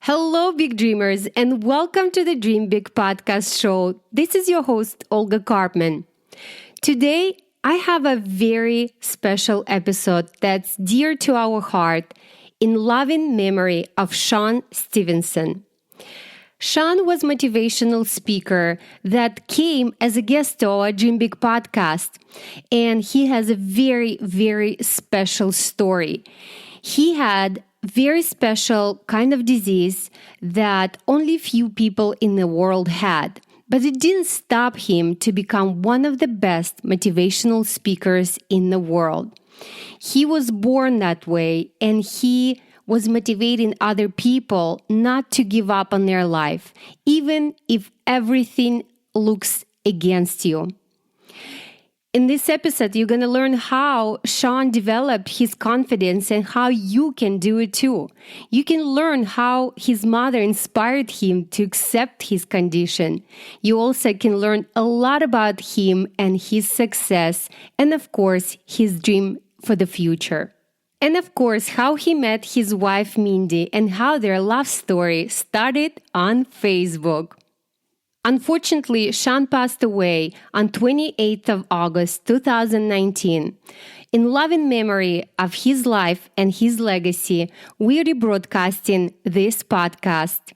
Hello, big dreamers, and welcome to the Dream Big podcast show. This is your host, Olga Karpman. Today, I have a very special episode that's dear to our heart in loving memory of Sean Stephenson. Sean was a motivational speaker that came as a guest to our Dream Big podcast, and he has a very, very special story. He had very special kind of disease that only few people in the world had. But it didn't stop him to become one of the best motivational speakers in the world. He was born that way, and he was motivating other people not to give up on their life, even if everything looks against you. In this episode, you're going to learn how Sean developed his confidence and how you can do it too. You can learn how his mother inspired him to accept his condition. You also can learn a lot about him and his success, and of course, his dream for the future. And of course, how he met his wife Mindy and how their love story started on Facebook. Unfortunately, Sean passed away on 28th of August 2019. In loving memory of his life and his legacy, we're rebroadcasting this podcast.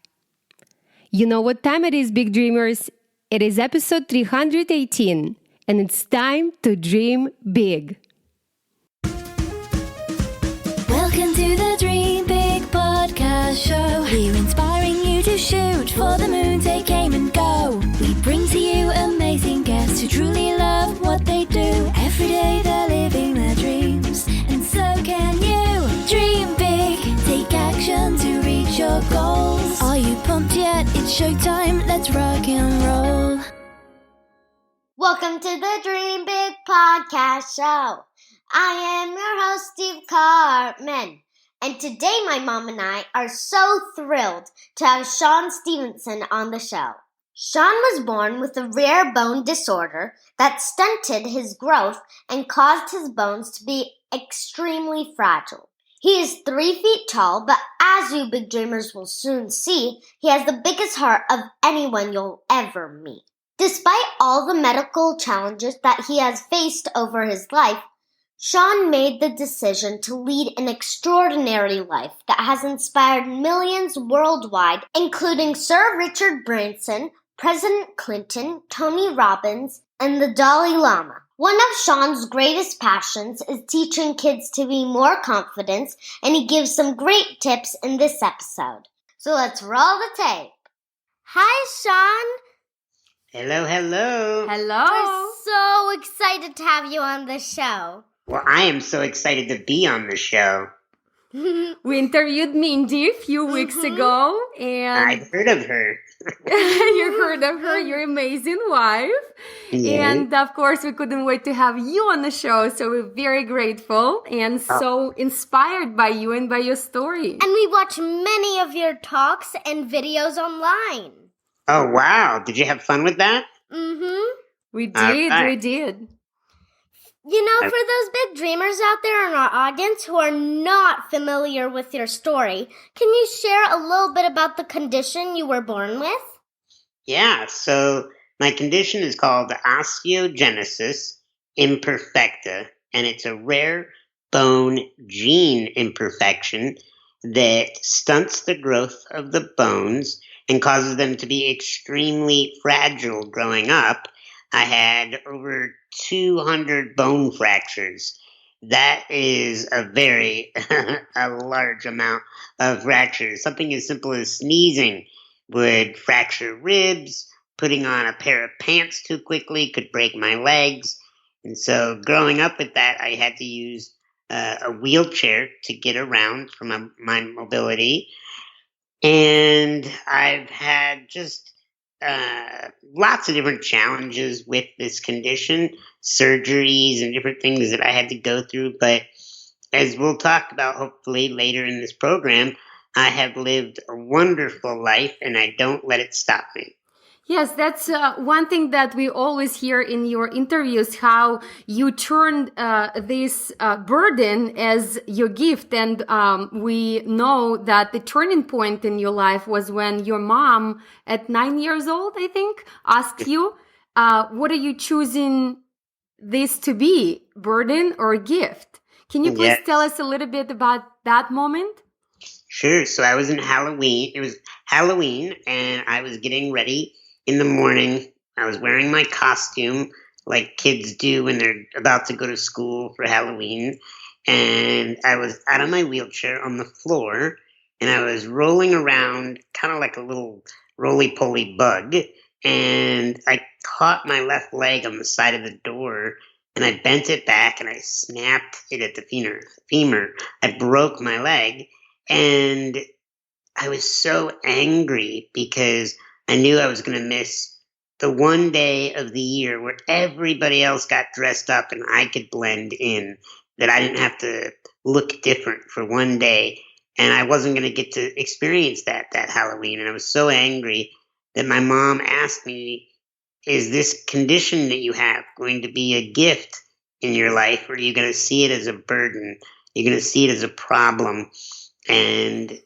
You know what time it is, big dreamers? It is episode 318, and it's time to dream big. Welcome to the Dream Big podcast show. We're inspiring you to shoot for the moon, take aim and go. We bring to you amazing guests who truly love what they do. Every day they're living their dreams, and so can you. Dream big, take action to reach your goals. Are you pumped yet? It's showtime, let's rock and roll. Welcome to the Dream Big podcast show. I am your host, Steve Cartman. And today my mom and I are so thrilled to have Sean Stephenson on the show. Sean was born with a rare bone disorder that stunted his growth and caused his bones to be extremely fragile. He is 3 feet tall, but as you big dreamers will soon see, he has the biggest heart of anyone you'll ever meet. Despite all the medical challenges that he has faced over his life, Sean made the decision to lead an extraordinary life that has inspired millions worldwide, including Sir Richard Branson, President Clinton, Tony Robbins, and the Dalai Lama. One of Sean's greatest passions is teaching kids to be more confident, and he gives some great tips in this episode. So let's roll the tape. Hi, Sean. Hello, hello. Hello. We're so excited to have you on the show. Well, I am so excited to be on the show. We interviewed Mindy a few weeks ago, and I've heard of her. you heard of her, your amazing wife. Yeah. And of course, we couldn't wait to have you on the show. So we're very grateful and so inspired by you and by your story. And we watch many of your talks and videos online. Oh, wow. Did you have fun with that? Mm-hmm. We did, right. we did. You know, for those big dreamers out there in our audience who are not familiar with your story, can you share a little bit about the condition you were born with? Yeah, so my condition is called Osteogenesis Imperfecta, and it's a rare bone gene imperfection that stunts the growth of the bones and causes them to be extremely fragile growing up. I had over 200 bone fractures. That is a very a large amount of fractures. Something as simple as sneezing would fracture ribs. Putting on a pair of pants too quickly could break my legs. And so growing up with that, I had to use a wheelchair to get around for my mobility. And I've had just lots of different challenges with this condition, surgeries and different things that I had to go through. But as we'll talk about hopefully later in this program, I have lived a wonderful life and I don't let it stop me. Yes, that's one thing that we always hear in your interviews, how you turned this burden as your gift. And we know that the turning point in your life was when your mom, at 9 years old, I think, asked you, what are you choosing this to be, burden or gift? Can you please tell Yes. us a little bit about that moment? Sure. So I was in Halloween. It was Halloween, and I was getting ready in the morning. I was wearing my costume like kids do when they're about to go to school for Halloween. And I was out of my wheelchair on the floor, and I was rolling around kind of like a little roly poly bug. And I caught my left leg on the side of the door, and I bent it back, and I snapped it at the femur. I broke my leg. And I was so angry because I knew I was going to miss the one day of the year where everybody else got dressed up and I could blend in, that I didn't have to look different for one day. And I wasn't going to get to experience that Halloween. And I was so angry that my mom asked me, is this condition that you have going to be a gift in your life, or are you going to see it as a burden? You're going to see it as a problem. And it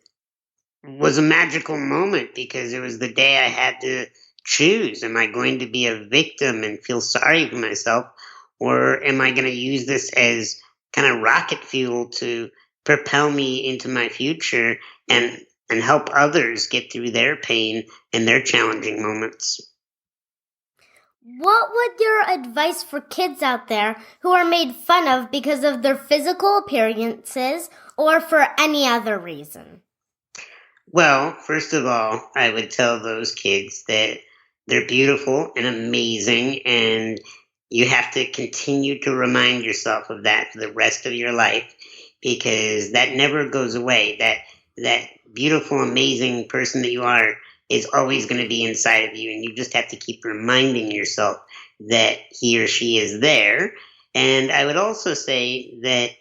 was a magical moment because it was the day I had to choose. Am I going to be a victim and feel sorry for myself? Or am I going to use this as kind of rocket fuel to propel me into my future and help others get through their pain and their challenging moments? What would your advice for kids out there who are made fun of because of their physical appearances or for any other reason? Well, first of all, I would tell those kids that they're beautiful and amazing, and you have to continue to remind yourself of that for the rest of your life, because that never goes away. That beautiful, amazing person that you are is always going to be inside of you, and you just have to keep reminding yourself that he or she is there. And I would also say that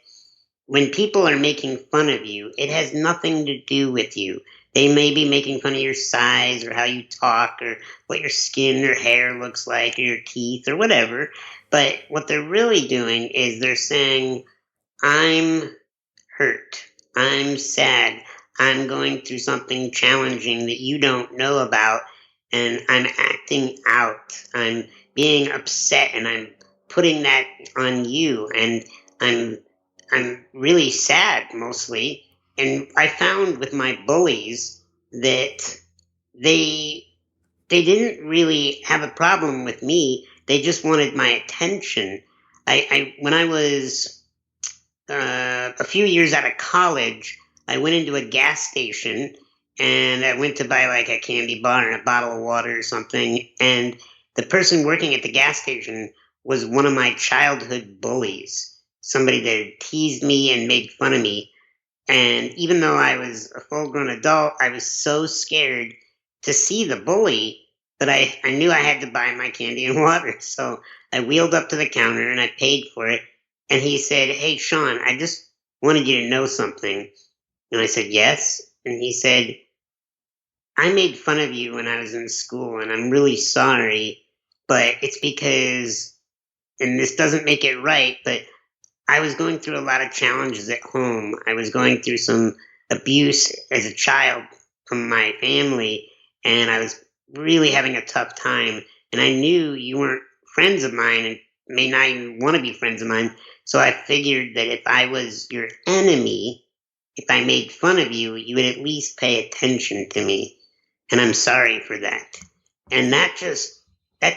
when people are making fun of you, it has nothing to do with you. They may be making fun of your size or how you talk or what your skin or hair looks like or your teeth or whatever. But what they're really doing is they're saying, I'm hurt. I'm sad. I'm going through something challenging that you don't know about, and I'm acting out. I'm being upset, and I'm putting that on you, and I'm really sad mostly. And I found with my bullies that they didn't really have a problem with me. They just wanted my attention. I when I was a few years out of college, I went into a gas station and I went to buy like a candy bar and a bottle of water or something. And the person working at the gas station was one of my childhood bullies, somebody that teased me and made fun of me. And even though I was a full grown adult, I was so scared to see the bully that I knew I had to buy my candy and water. So I wheeled up to the counter and I paid for it. And he said, "Hey, Sean, I just wanted you to know something." And I said, "Yes." And he said, "I made fun of you when I was in school, and I'm really sorry, but it's because, and this doesn't make it right, but I was going through a lot of challenges at home. I was going through some abuse as a child from my family, and I was really having a tough time. And I knew you weren't friends of mine and may not even want to be friends of mine. So I figured that if I was your enemy, if I made fun of you, you would at least pay attention to me. And I'm sorry for that." And that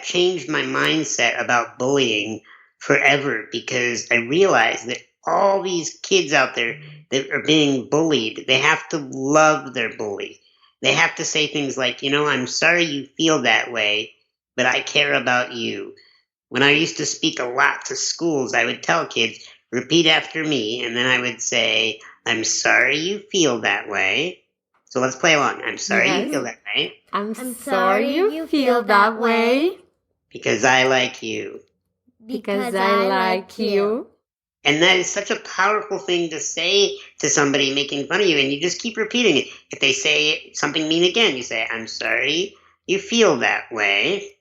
changed my mindset about bullying forever, because I realized that all these kids out there that are being bullied, they have to love their bully. They have to say things like, "I'm sorry you feel that way, but I care about you." When I used to speak a lot to schools, I would tell kids, "Repeat after me," and then I would say, "I'm sorry you feel that way." So let's play along. "I'm sorry you feel that way, I'm sorry you feel that way because I like you." because I like you. And that is such a powerful thing to say to somebody making fun of you, and you just keep repeating it. If they say something mean again, you say, "I'm sorry you feel that way.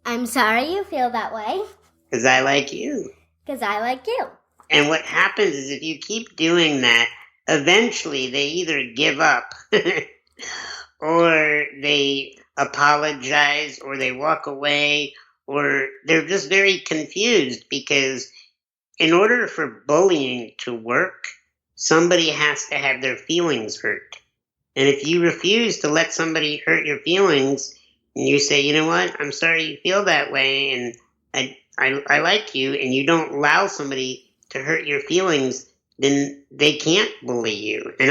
I'm sorry you feel that way. Because I like you. Because I like you. And what happens is if you keep doing that, eventually they either give up or they apologize or they walk away or they're just very confused because in order for bullying to work, somebody has to have their feelings hurt. And if you refuse to let somebody hurt your feelings and you say, you know what, I'm sorry you feel that way and I like you, and you don't allow somebody to hurt your feelings, then they can't bully you. And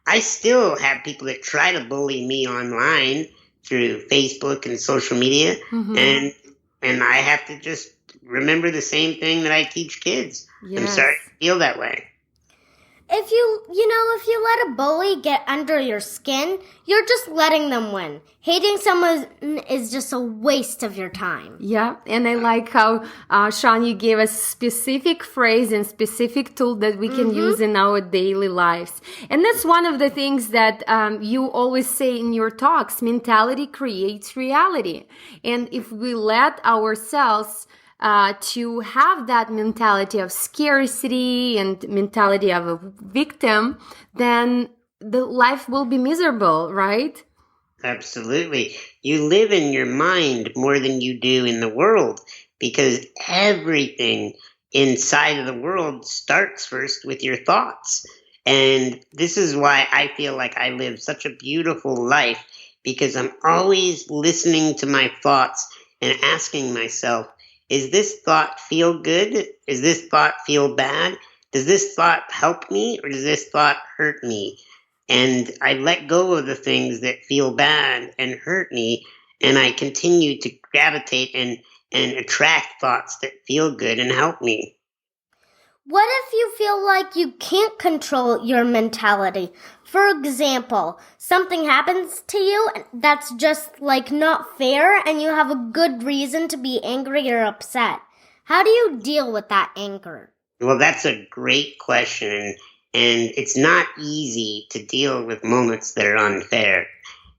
I still have people that try to bully me online through Facebook and social media, and I have to just remember the same thing that I teach kids. Yes. I'm sorry you feel that way. If you let a bully get under your skin, you're just letting them win. Hating someone is just a waste of your time. Yeah, and I like how, Sean, you gave a specific phrase and specific tool that we can use in our daily lives. And that's one of the things that you always say in your talks, mentality creates reality. And if we let ourselves to have that mentality of scarcity and mentality of a victim, then the life will be miserable, right? Absolutely. You live in your mind more than you do in the world because everything inside of the world starts first with your thoughts. And this is why I feel like I live such a beautiful life because I'm always listening to my thoughts and asking myself, is this thought feel good? Does this thought feel bad? Does this thought help me or does this thought hurt me? And I let go of the things that feel bad and hurt me, and I continue to gravitate and attract thoughts that feel good and help me. What if you feel like you can't control your mentality? For example, something happens to you that's just not fair and you have a good reason to be angry or upset. How do you deal with that anger? Well, that's a great question, and it's not easy to deal with moments that are unfair,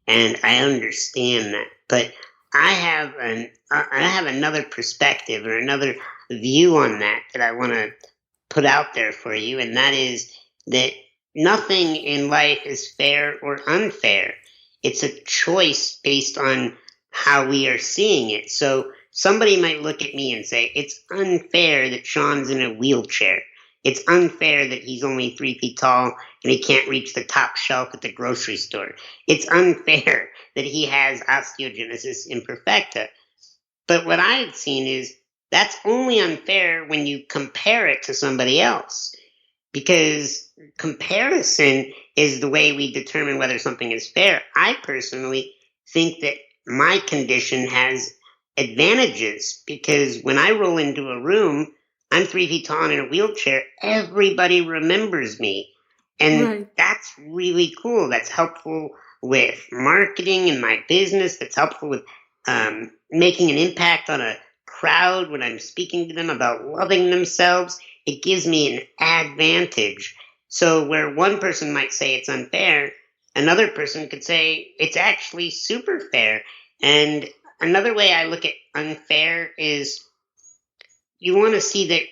and I understand that. But I have another perspective or another view on that I want to put out there for you, and that is that nothing in life is fair or unfair. It's a choice based on how we are seeing it. So somebody might look at me and say, it's unfair that Sean's in a wheelchair. It's unfair that he's only 3 feet tall and he can't reach the top shelf at the grocery store. It's unfair that he has osteogenesis imperfecta. But what I've seen is that's only unfair when you compare it to somebody else, because comparison is the way we determine whether something is fair. I personally think that my condition has advantages because when I roll into a room, I'm 3 feet tall and in a wheelchair, everybody remembers me. And that's really cool. That's helpful with marketing in my business. That's helpful with making an impact on a crowd when I'm speaking to them about loving themselves. It gives me an advantage. So where one person might say it's unfair, another person could say it's actually super fair. And another way I look at unfair is you want to see that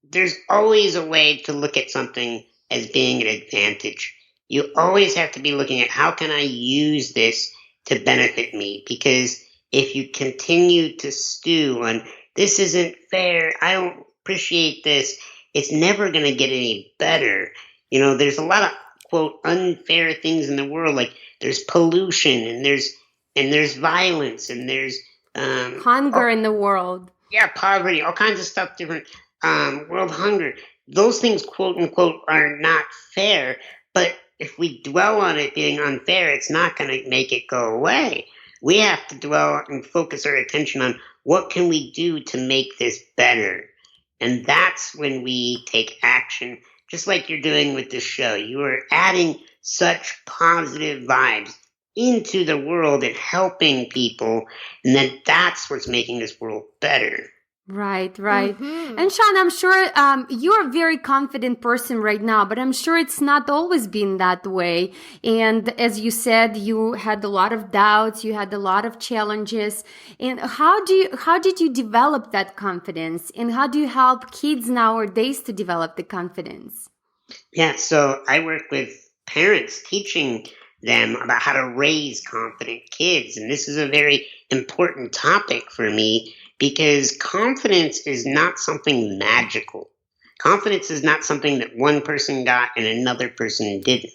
there's always a way to look at something as being an advantage. You always have to be looking at how can I use this to benefit me? Because if you continue to stew on this isn't fair, I don't appreciate this, it's never going to get any better. You know, there's a lot of, quote, unfair things in the world. Like there's pollution and there's violence and there's hunger in the world. Yeah, poverty, all kinds of stuff, different world hunger. Those things, quote unquote, are not fair. But if we dwell on it being unfair, it's not going to make it go away. We have to dwell and focus our attention on what can we do to make this better. And that's when we take action, just like you're doing with this show. You are adding such positive vibes into the world and helping people, and then that's what's making this world better. Right. And Sean, I'm sure you're a very confident person right now, but I'm sure it's not always been that way. And as you said, you had a lot of doubts, you had a lot of challenges. And how did you develop that confidence? And how do you help kids nowadays to develop the confidence? Yeah, so I work with parents teaching them about how to raise confident kids. And this is a very important topic for me because confidence is not something magical. Confidence is not something that one person got and another person didn't.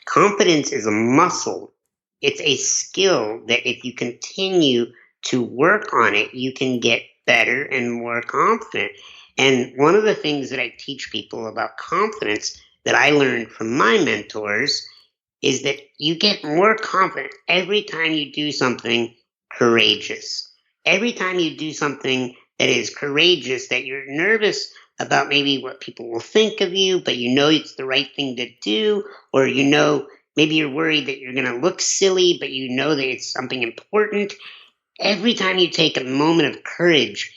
Confidence is a muscle. It's a skill that if you continue to work on it, you can get better and more confident. And one of the things that I teach people about confidence that I learned from my mentors is that you get more confident every time you do something courageous. Every time you do something that is courageous, that you're nervous about maybe what people will think of you, but you know it's the right thing to do, or you know maybe you're worried that you're going to look silly, but you know that it's something important. Every time you take a moment of courage,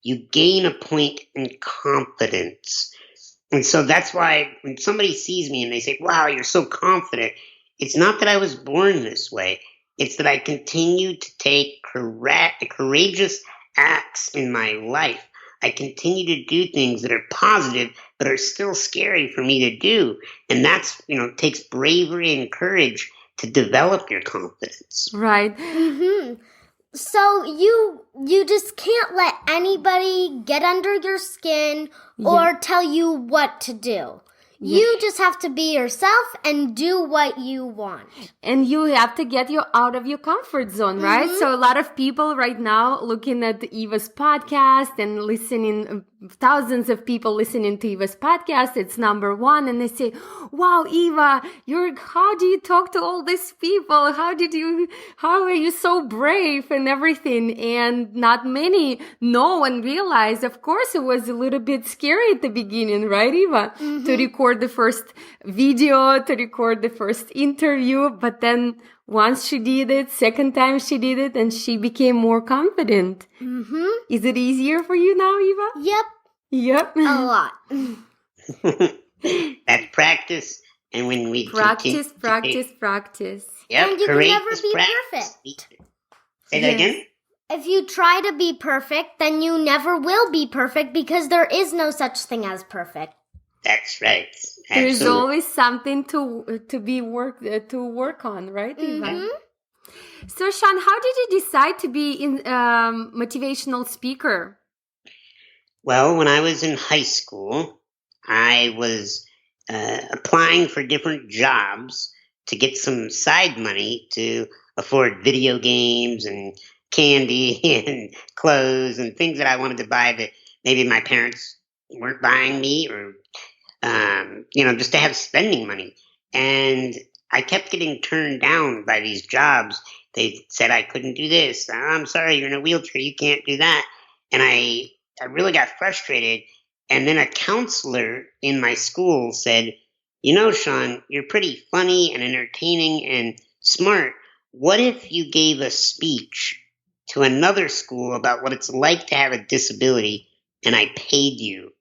you gain a point in confidence. And so that's why when somebody sees me and they say, wow, you're so confident, it's not that I was born this way. It's that I continue to take courageous acts in my life. I continue to do things that are positive, but are still scary for me to do. And that's, takes bravery and courage to develop your confidence. Right. So you just can't let anybody get under your skin or tell you what to do. You just have to be yourself and do what you want. And you have to get you out of your comfort zone, right? So a lot of people right now looking at Eva's podcast and listening, thousands of people listening to Eva's podcast, it's number one. And they say, wow, Eva, how do you talk to all these people? How are you so brave and everything? And not many know and realize, of course, it was a little bit scary at the beginning, right, Eva? To record the first video, to record the first interview, but then once she did it, second time she did it, and she became more confident. Is it easier for you now, Eva? Yep. A lot. That's practice. And when we practice. Yep, and you can never be perfect. Say that again? If you try to be perfect, then you never will be perfect because there is no such thing as perfect. That's right. There's always something to work on, right, Eva? So, Sean, how did you decide to be motivational speaker? Well, when I was in high school, I was applying for different jobs to get some side money to afford video games and candy and clothes and things that I wanted to buy that maybe my parents weren't buying me, or just to have spending money. And I kept getting turned down by these jobs. They said I couldn't do this. I'm sorry, you're in a wheelchair, you can't do that. And I really got frustrated. And then a counselor in my school said, Sean, you're pretty funny and entertaining and smart. What if you gave a speech to another school about what it's like to have a disability and I paid you?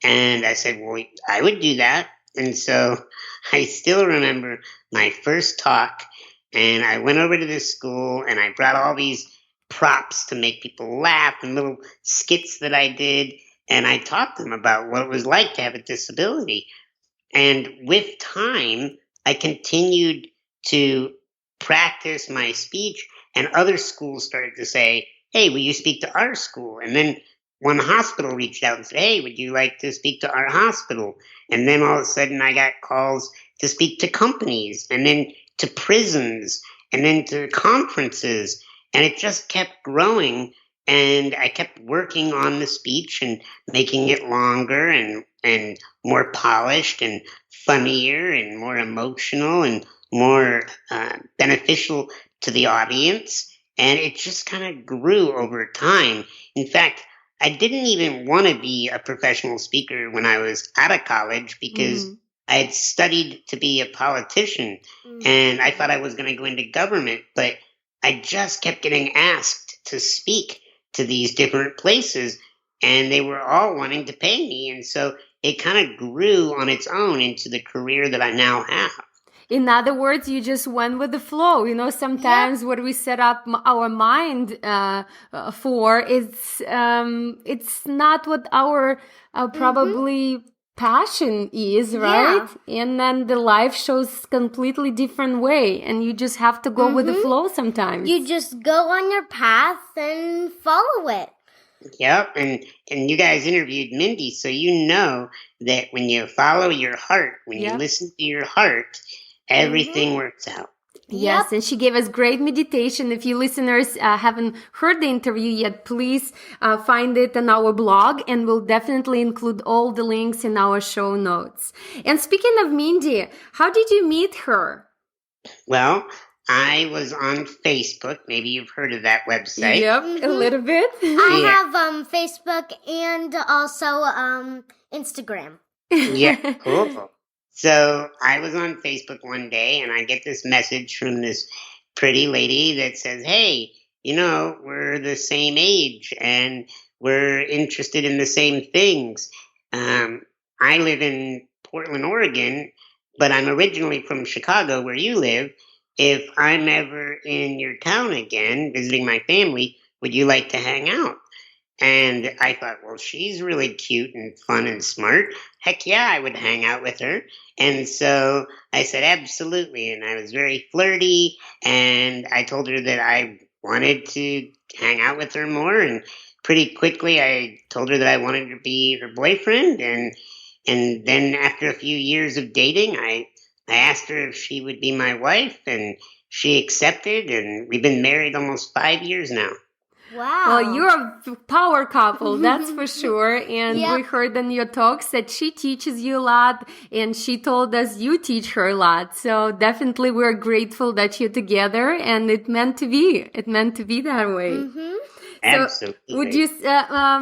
And I said, well, I would do that. And so I still remember my first talk, and I went over to this school and I brought all these props to make people laugh and little skits that I did. And I taught them about what it was like to have a disability. And with time, I continued to practice my speech, and other schools started to say, hey, will you speak to our school? And then one hospital reached out and said, hey, would you like to speak to our hospital? And then all of a sudden I got calls to speak to companies, and then to prisons, and then to conferences. And it just kept growing. And I kept working on the speech and making it longer and more polished and funnier and more emotional and more beneficial to the audience. And it just kind of grew over time. In fact, I didn't even want to be a professional speaker when I was out of college because I had studied to be a politician, and I thought I was going to go into government, but I just kept getting asked to speak to these different places and they were all wanting to pay me. And so it kind of grew on its own into the career that I now have. In other words, you just went with the flow. Sometimes what we set up our mind for, it's not what our probably passion is, right? And then the life shows completely different way, and you just have to go with the flow sometimes. You just go on your path and follow it. Yep, and you guys interviewed Mindy, so you know that when you follow your heart, when you listen to your heart, everything works out. Yes, and she gave us great meditation. If you listeners haven't heard the interview yet, please find it on our blog, and we'll definitely include all the links in our show notes. And speaking of Mindy, how did you meet her? Well, I was on Facebook. Maybe you've heard of that website. Yep, a little bit. I have Facebook and also Instagram. Yeah, cool. So I was on Facebook one day, and I get this message from this pretty lady that says, hey, we're the same age, and we're interested in the same things. I live in Portland, Oregon, but I'm originally from Chicago, where you live. If I'm ever in your town again, visiting my family, would you like to hang out? And I thought, well, she's really cute and fun and smart. Heck yeah, I would hang out with her. And so I said, absolutely. And I was very flirty. And I told her that I wanted to hang out with her more. And pretty quickly, I told her that I wanted to be her boyfriend. And then after a few years of dating, I asked her if she would be my wife. And she accepted. And we've been married almost 5 years now. Wow. Well, you're a power couple, that's for sure. And we heard in your talks that she teaches you a lot, and she told us you teach her a lot. So definitely we're grateful that you're together, and it meant to be. It meant to be that way. So absolutely. Would you,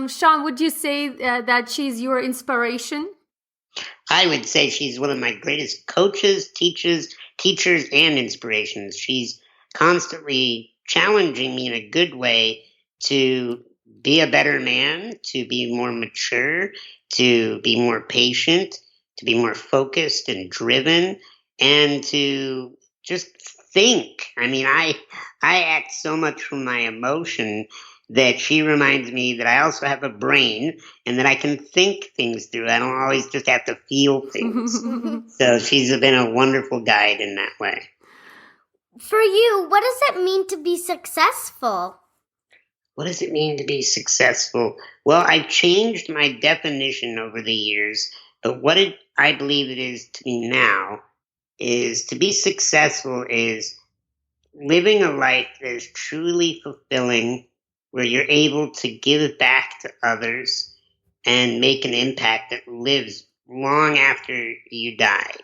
Sean, would you say that she's your inspiration? I would say she's one of my greatest coaches, teachers, and inspirations. She's constantly challenging me in a good way to be a better man, to be more mature, to be more patient, to be more focused and driven, and to just think. I mean, I act so much from my emotion that she reminds me that I also have a brain and that I can think things through. I don't always just have to feel things. So she's been a wonderful guide in that way. For you, what does it mean to be successful? What does it mean to be successful? Well, I've changed my definition over the years, but what I believe it is to me now is to be successful is living a life that is truly fulfilling, where you're able to give back to others and make an impact that lives long after you die.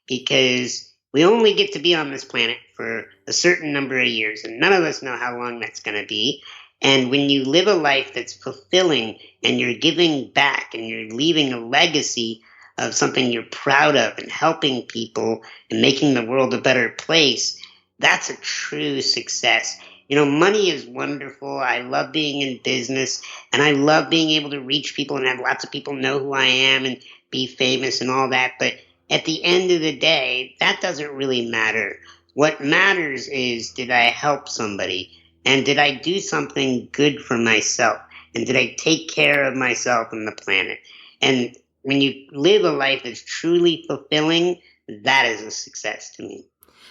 Because we only get to be on this planet for a certain number of years, and none of us know how long that's going to be. And when you live a life that's fulfilling and you're giving back and you're leaving a legacy of something you're proud of and helping people and making the world a better place, that's a true success. Money is wonderful. I love being in business, and I love being able to reach people and have lots of people know who I am and be famous and all that. But at the end of the day, that doesn't really matter. What matters is, did I help somebody? And did I do something good for myself? And did I take care of myself and the planet? And when you live a life that's truly fulfilling, that is a success to me.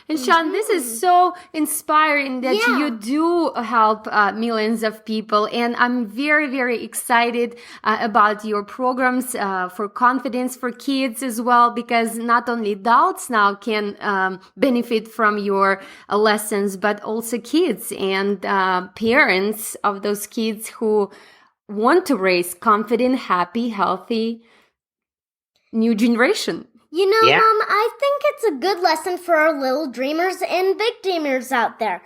And Sean, this is so inspiring that you do help millions of people. And I'm very, very excited about your programs for confidence for kids as well, because not only adults now can benefit from your lessons, but also kids and parents of those kids who want to raise confident, happy, healthy new generation. Mom, I think it's a good lesson for our little dreamers and big dreamers out there.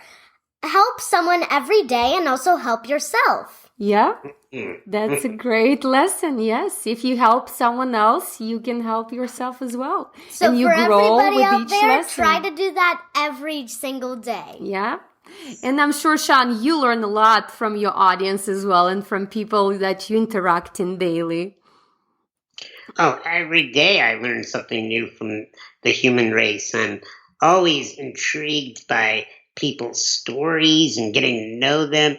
Help someone every day and also help yourself. Yeah, that's a great lesson. Yes, if you help someone else, you can help yourself as well. So and you for grow everybody with out each there, lesson. try to do that every single day. Yeah, And I'm sure, Sean, you learn a lot from your audience as well and from people that you interact in daily. Oh, every day I learn something new from the human race. I'm always intrigued by people's stories and getting to know them.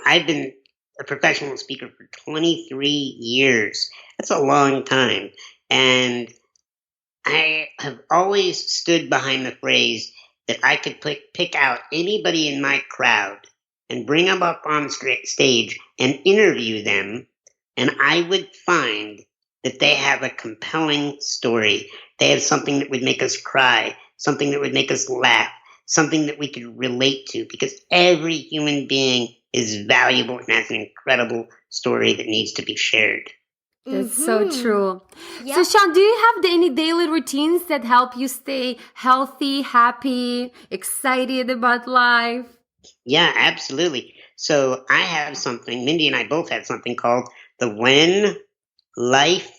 I've been a professional speaker for 23 years. That's a long time. And I have always stood behind the phrase that I could pick out anybody in my crowd and bring them up on stage and interview them, and I would find that they have a compelling story. They have something that would make us cry, something that would make us laugh, something that we could relate to, because every human being is valuable and has an incredible story that needs to be shared. That's so true. Yep. So, Sean, do you have any daily routines that help you stay healthy, happy, excited about life? Yeah, absolutely. So I have something, Mindy and I both have something called the When Life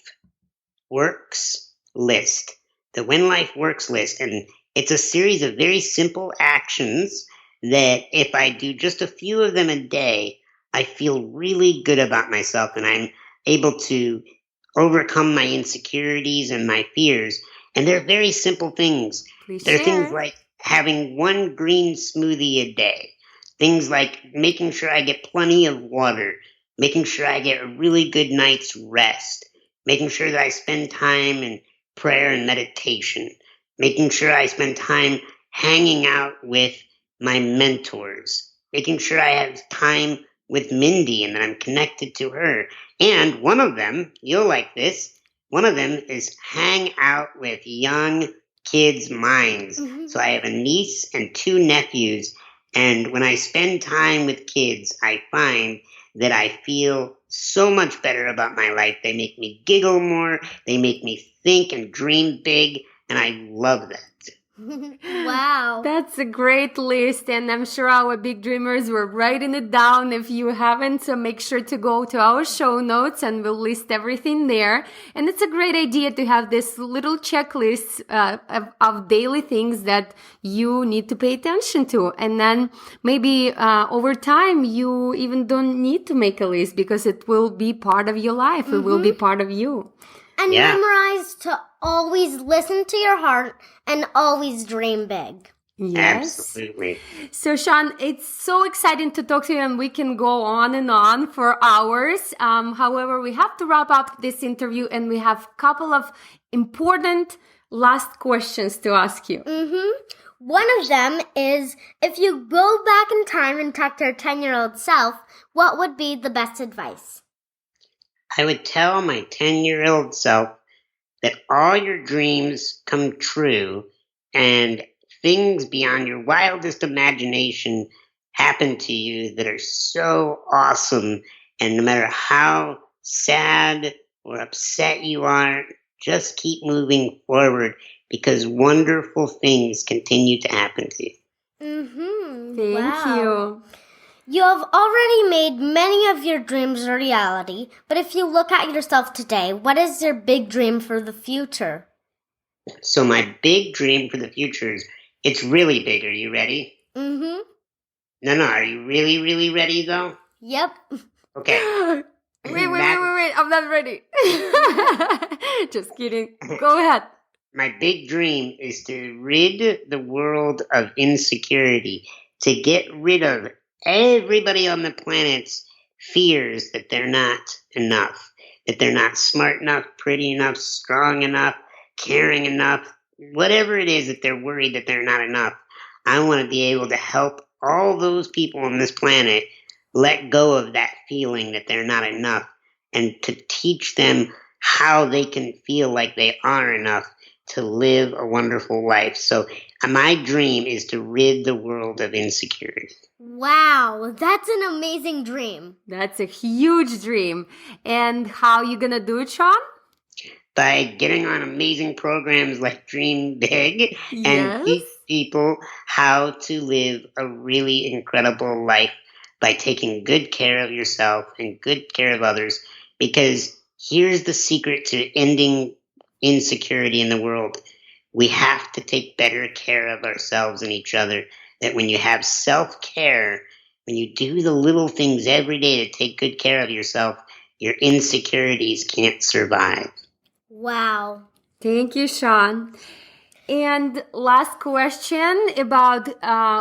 Works list. The When Life Works list. And it's a series of very simple actions that if I do just a few of them a day, I feel really good about myself and I'm able to overcome my insecurities and my fears. And they're very simple things. Please They're share. things like having one green smoothie a day. Things like making sure I get plenty of water, making sure I get a really good night's rest, making sure that I spend time in prayer and meditation, making sure I spend time hanging out with my mentors, making sure I have time with Mindy and that I'm connected to her. And one of them, you'll like this, one of them is hang out with young kids' minds. So I have a niece and two nephews. And when I spend time with kids, I find that I feel so much better about my life. They make me giggle more. They make me think and dream big. And I love that. Wow. That's a great list, and I'm sure our big dreamers were writing it down. If you haven't, so make sure to go to our show notes and we'll list everything there. And it's a great idea to have this little checklist of daily things that you need to pay attention to. And then maybe over time, you even don't need to make a list because it will be part of your life. It will be part of you. And Yeah. memorize to always listen to your heart and always dream big. Yes. Absolutely. So, Sean, it's so exciting to talk to you, and we can go on and on for hours. However, we have to wrap up this interview, and we have a couple of important last questions to ask you. One of them is, if you go back in time and talk to your 10-year-old self, what would be the best advice? I would tell my 10-year-old self that all your dreams come true and things beyond your wildest imagination happen to you that are so awesome. And no matter how sad or upset you are, just keep moving forward because wonderful things continue to happen to you. Thank you. You have already made many of your dreams a reality, but if you look at yourself today, what is your big dream for the future? So my big dream for the future is, it's really big. Are you ready? Mm-hmm. No, are you really, really ready though? Yep. Okay. Wait. I'm not ready. Just kidding. Go ahead. My big dream is to rid the world of insecurity, to get rid of everybody on the planet's fears that they're not enough, that they're not smart enough, pretty enough, strong enough, caring enough, whatever it is that they're worried that they're not enough. I want to be able to help all those people on this planet let go of that feeling that they're not enough and to teach them how they can feel like they are enough to live a wonderful life. So my dream is to rid the world of insecurity. Wow, that's an amazing dream. That's a huge dream. And how you gonna do it, Sean? By getting on amazing programs like Dream Big Yes. and teach people how to live a really incredible life by taking good care of yourself and good care of others. Because here's the secret to ending insecurity in the world. We have to take better care of ourselves and each other. that when you have self-care, when you do the little things every day to take good care of yourself, your insecurities can't survive. Wow. Thank you, Sean. And last question about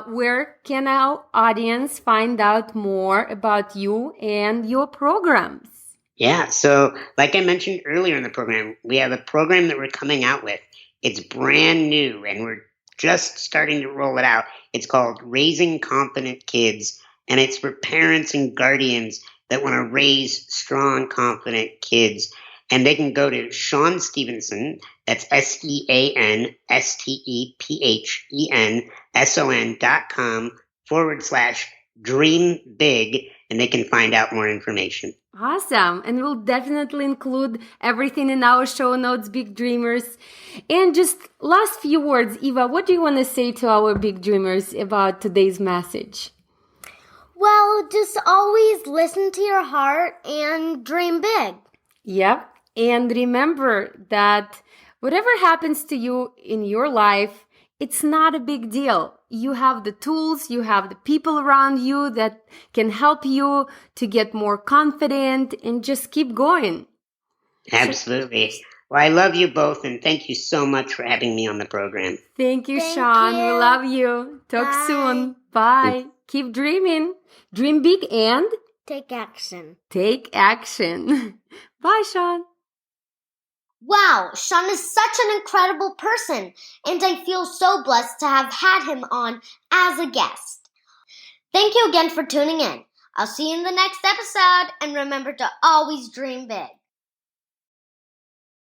where can our audience find out more about you and your programs? Yeah, so like I mentioned earlier in the program, we have a program that we're coming out with. It's brand new and we're just starting to roll it out. It's called Raising Confident Kids, and it's for parents and guardians that want to raise strong, confident kids. And they can go to Sean Stephenson, that's SeanStephenson.com/dream big, and they can find out more information. Awesome. And we'll definitely include everything in our show notes, big dreamers. And just last few words, Eva, what do you want to say to our big dreamers about today's message? Well, just always listen to your heart and dream big. Yep. And remember that whatever happens to you in your life, it's not a big deal. You have the tools, you have the people around you that can help you to get more confident and just keep going. Absolutely. Well, I love you both, and thank you so much for having me on the program. Thank you, Thank Sean. you. We love you. Talk Bye. soon. Bye. Keep dreaming. Dream big and Take action. take action. Bye, Sean. Wow, Sean is such an incredible person, and I feel so blessed to have had him on as a guest. Thank you again for tuning in. I'll see you in the next episode, and remember to always dream big.